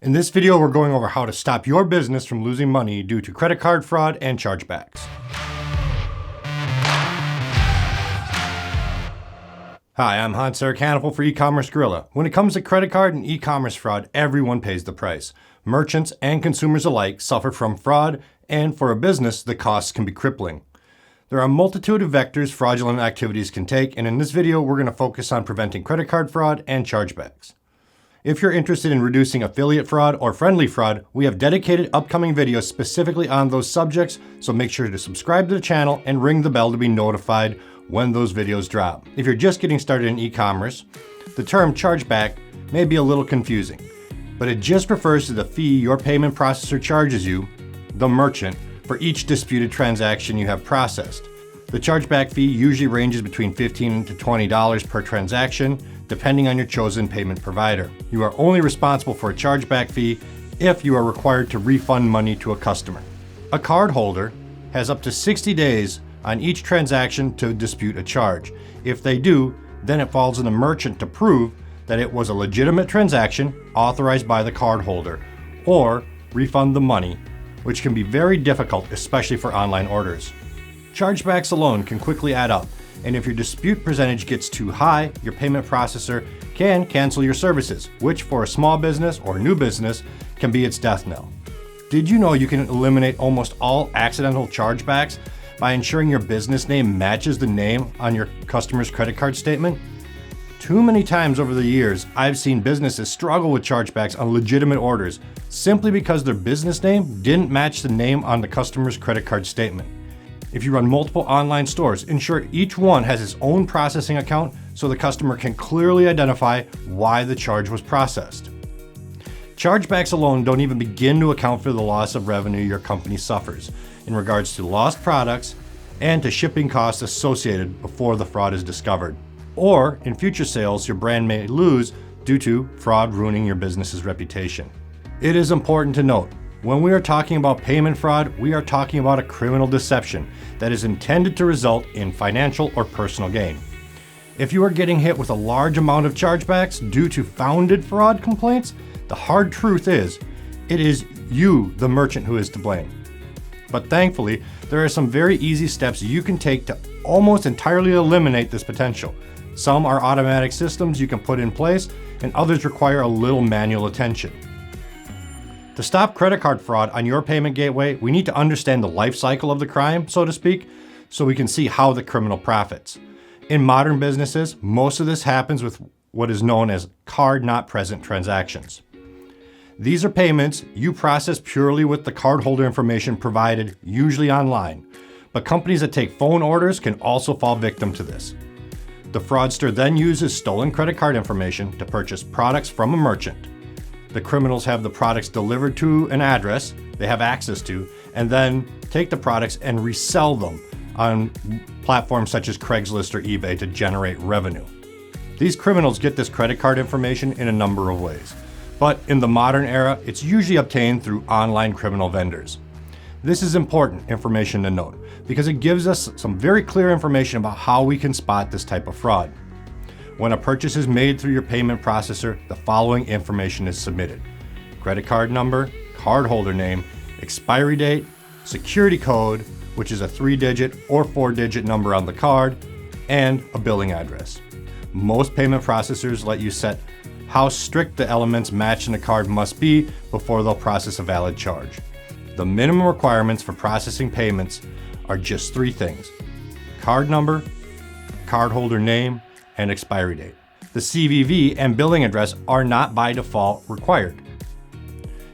In this video, we're going over how to stop your business from losing money due to credit card fraud and chargebacks. Hi, I'm Hans Eric Hannafel for E-commerce Gorilla. When it comes to credit card and e-commerce fraud, everyone pays the price. Merchants and consumers alike suffer from fraud, and for a business, the costs can be crippling. There are a multitude of vectors fraudulent activities can take, and in this video, we're going to focus on preventing credit card fraud and chargebacks. If you're interested in reducing affiliate fraud or friendly fraud, we have dedicated upcoming videos specifically on those subjects, so make sure to subscribe to the channel and ring the bell to be notified when those videos drop. If you're just getting started in e-commerce, the term chargeback may be a little confusing, but it just refers to the fee your payment processor charges you, the merchant, for each disputed transaction you have processed. The chargeback fee usually ranges between $15 to $20 per transaction, depending on your chosen payment provider. You are only responsible for a chargeback fee if you are required to refund money to a customer. A cardholder has up to 60 days on each transaction to dispute a charge. If they do, then it falls on the merchant to prove that it was a legitimate transaction authorized by the cardholder, or refund the money, which can be very difficult, especially for online orders. Chargebacks alone can quickly add up, and if your dispute percentage gets too high, your payment processor can cancel your services, which for a small business or new business can be its death knell. Did you know you can eliminate almost all accidental chargebacks by ensuring your business name matches the name on your customer's credit card statement? Too many times over the years, I've seen businesses struggle with chargebacks on legitimate orders simply because their business name didn't match the name on the customer's credit card statement. If you run multiple online stores, ensure each one has its own processing account so the customer can clearly identify why the charge was processed. Chargebacks alone don't even begin to account for the loss of revenue your company suffers in regards to lost products and to shipping costs associated before the fraud is discovered. Or in future sales, your brand may lose due to fraud ruining your business's reputation. It is important to note, when we are talking about payment fraud, we are talking about a criminal deception that is intended to result in financial or personal gain. If you are getting hit with a large amount of chargebacks due to founded fraud complaints, the hard truth is, it is you, the merchant, who is to blame. But thankfully, there are some very easy steps you can take to almost entirely eliminate this potential. Some are automatic systems you can put in place, and others require a little manual attention. To stop credit card fraud on your payment gateway, we need to understand the life cycle of the crime, so to speak, so we can see how the criminal profits. In modern businesses, most of this happens with what is known as card not present transactions. These are payments you process purely with the cardholder information provided, usually online, but companies that take phone orders can also fall victim to this. The fraudster then uses stolen credit card information to purchase products from a merchant. The criminals have the products delivered to an address they have access to, and then take the products and resell them on platforms such as Craigslist or eBay to generate revenue. These criminals get this credit card information in a number of ways, but in the modern era, it's usually obtained through online criminal vendors. This is important information to note because it gives us some very clear information about how we can spot this type of fraud. When a purchase is made through your payment processor, the following information is submitted: credit card number, cardholder name, expiry date, security code, which is a 3-digit or 4-digit number on the card, and a billing address. Most payment processors let you set how strict the elements matching the card must be before they'll process a valid charge. The minimum requirements for processing payments are just 3 things: card number, cardholder name, and expiry date. The CVV and billing address are not by default required.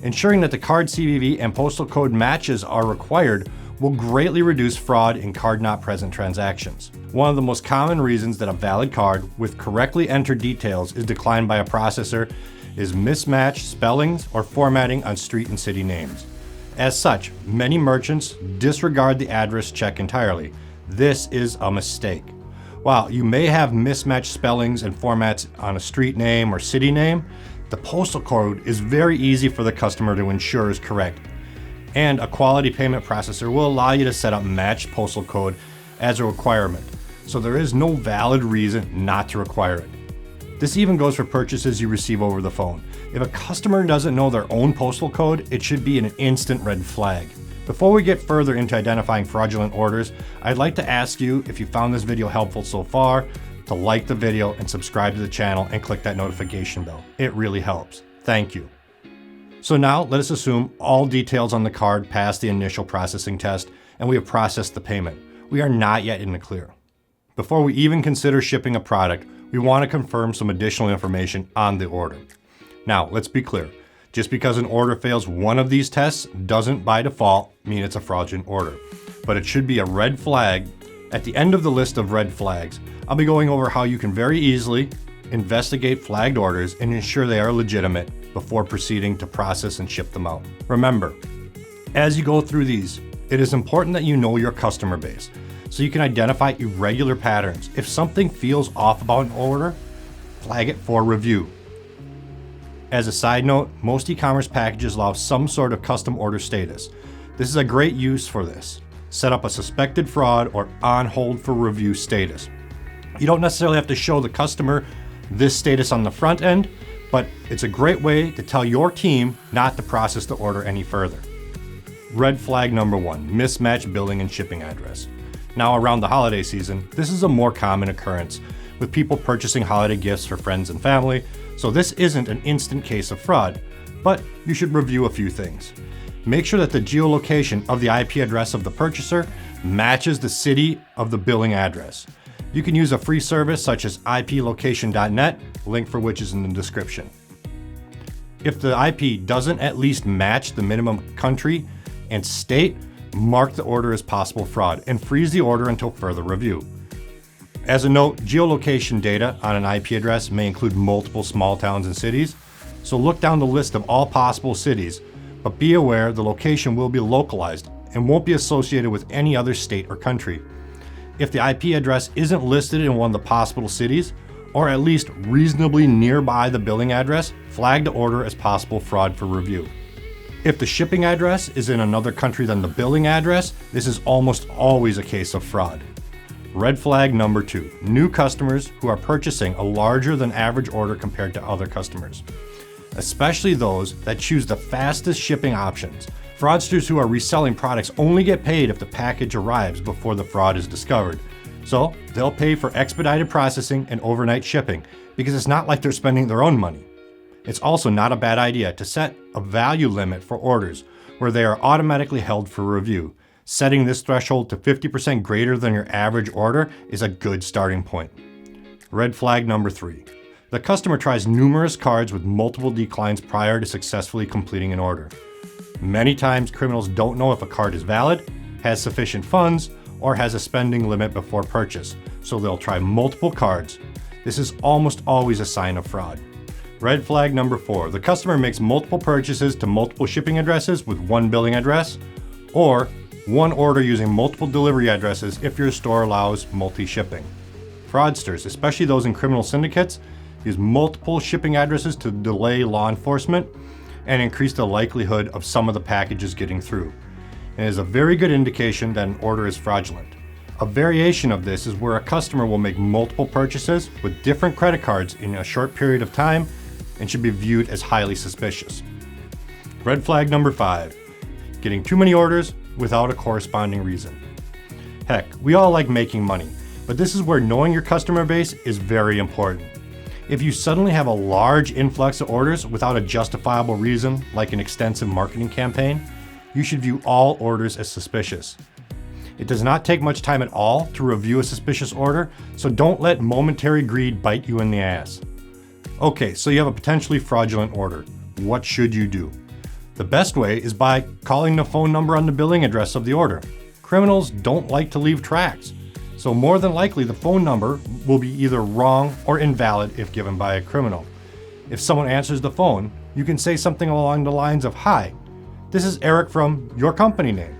Ensuring that the card CVV and postal code matches are required will greatly reduce fraud in card not present transactions. One of the most common reasons that a valid card with correctly entered details is declined by a processor is mismatched spellings or formatting on street and city names. As such, many merchants disregard the address check entirely. This is a mistake. While you may have mismatched spellings and formats on a street name or city name, the postal code is very easy for the customer to ensure is correct. And a quality payment processor will allow you to set up matched postal code as a requirement, so there is no valid reason not to require it. This even goes for purchases you receive over the phone. If a customer doesn't know their own postal code, it should be an instant red flag. Before we get further into identifying fraudulent orders, I'd like to ask you, if you found this video helpful so far, to like the video and subscribe to the channel and click that notification bell. It really helps. Thank you. So now let us assume all details on the card passed the initial processing test and we have processed the payment. We are not yet in the clear. Before we even consider shipping a product, we want to confirm some additional information on the order. Now, let's be clear. Just because an order fails one of these tests doesn't by default mean it's a fraudulent order, but it should be a red flag. At the end of the list of red flags, I'll be going over how you can very easily investigate flagged orders and ensure they are legitimate before proceeding to process and ship them out. Remember, as you go through these, it is important that you know your customer base so you can identify irregular patterns. If something feels off about an order, flag it for review. As a side note, most e-commerce packages allow some sort of custom order status. This is a great use for this. Set up a suspected fraud or on hold for review status. You don't necessarily have to show the customer this status on the front end, but it's a great way to tell your team not to process the order any further. Red flag number 1, mismatched billing and shipping address. Now around the holiday season, this is a more common occurrence with people purchasing holiday gifts for friends and family, so this isn't an instant case of fraud, but you should review a few things. Make sure that the geolocation of the IP address of the purchaser matches the city of the billing address. You can use a free service such as iplocation.net, link for which is in the description. If the IP doesn't at least match the minimum country and state, mark the order as possible fraud and freeze the order until further review. As a note, geolocation data on an IP address may include multiple small towns and cities, so look down the list of all possible cities, but be aware the location will be localized and won't be associated with any other state or country. If the IP address isn't listed in one of the possible cities, or at least reasonably nearby the billing address, flag the order as possible fraud for review. If the shipping address is in another country than the billing address, this is almost always a case of fraud. Red flag number 2, new customers who are purchasing a larger than average order compared to other customers, especially those that choose the fastest shipping options. Fraudsters who are reselling products only get paid if the package arrives before the fraud is discovered. So they'll pay for expedited processing and overnight shipping because it's not like they're spending their own money. It's also not a bad idea to set a value limit for orders where they are automatically held for review. Setting this threshold to 50% greater than your average order is a good starting point. Red flag number 3. The customer tries numerous cards with multiple declines prior to successfully completing an order. Many times criminals don't know if a card is valid, has sufficient funds, or has a spending limit before purchase, so they'll try multiple cards. This is almost always a sign of fraud. Red flag number 4. The customer makes multiple purchases to multiple shipping addresses with one billing address, or one order using multiple delivery addresses if your store allows multi-shipping. Fraudsters, especially those in criminal syndicates, use multiple shipping addresses to delay law enforcement and increase the likelihood of some of the packages getting through. It is a very good indication that an order is fraudulent. A variation of this is where a customer will make multiple purchases with different credit cards in a short period of time and should be viewed as highly suspicious. Red flag number 5, getting too many orders without a corresponding reason. Heck, we all like making money, but this is where knowing your customer base is very important. If you suddenly have a large influx of orders without a justifiable reason, like an extensive marketing campaign, you should view all orders as suspicious. It does not take much time at all to review a suspicious order, so don't let momentary greed bite you in the ass. Okay, so you have a potentially fraudulent order. What should you do? The best way is by calling the phone number on the billing address of the order. Criminals don't like to leave tracks, so more than likely the phone number will be either wrong or invalid if given by a criminal. If someone answers the phone, you can say something along the lines of, "Hi, this is Eric from your company name.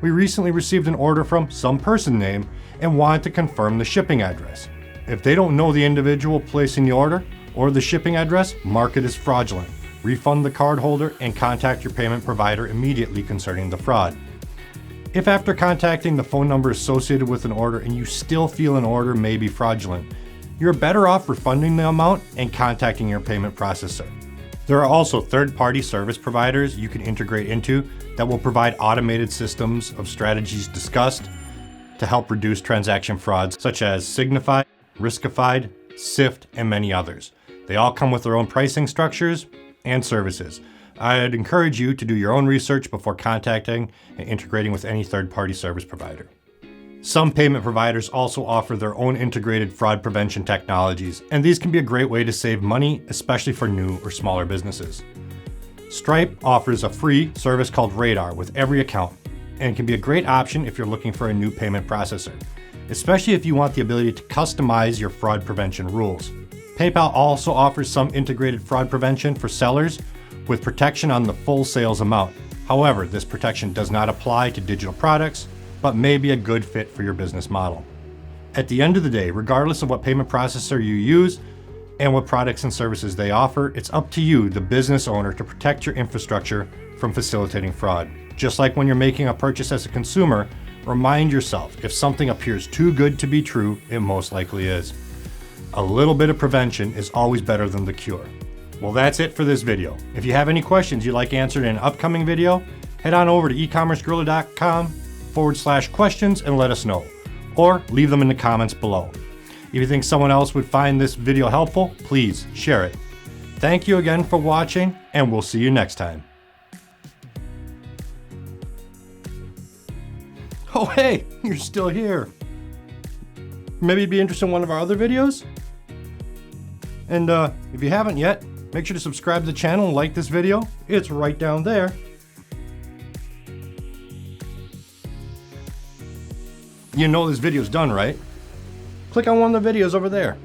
We recently received an order from some person name and wanted to confirm the shipping address." If they don't know the individual placing the order or the shipping address, mark it as fraudulent. Refund the cardholder and contact your payment provider immediately concerning the fraud. If after contacting the phone number associated with an order and you still feel an order may be fraudulent, you're better off refunding the amount and contacting your payment processor. There are also third-party service providers you can integrate into that will provide automated systems of strategies discussed to help reduce transaction frauds such as Signify, Riskified, Sift, and many others. They all come with their own pricing structures and services. I'd encourage you to do your own research before contacting and integrating with any third-party service provider. Some payment providers also offer their own integrated fraud prevention technologies, and these can be a great way to save money, especially for new or smaller businesses. Stripe offers a free service called Radar with every account, and can be a great option if you're looking for a new payment processor, especially if you want the ability to customize your fraud prevention rules. PayPal also offers some integrated fraud prevention for sellers with protection on the full sales amount. However, this protection does not apply to digital products, but may be a good fit for your business model. At the end of the day, regardless of what payment processor you use and what products and services they offer, it's up to you, the business owner, to protect your infrastructure from facilitating fraud. Just like when you're making a purchase as a consumer, remind yourself, if something appears too good to be true, it most likely is. A little bit of prevention is always better than the cure. Well, that's it for this video. If you have any questions you'd like answered in an upcoming video, head on over to ecommercegorilla.com/questions and let us know, or leave them in the comments below. If you think someone else would find this video helpful, please share it. Thank you again for watching, and we'll see you next time. Oh hey, you're still here. Maybe you'd be interested in one of our other videos? And if you haven't yet, make sure to subscribe to the channel and like this video. It's right down there. You know this video's done, right? Click on one of the videos over there.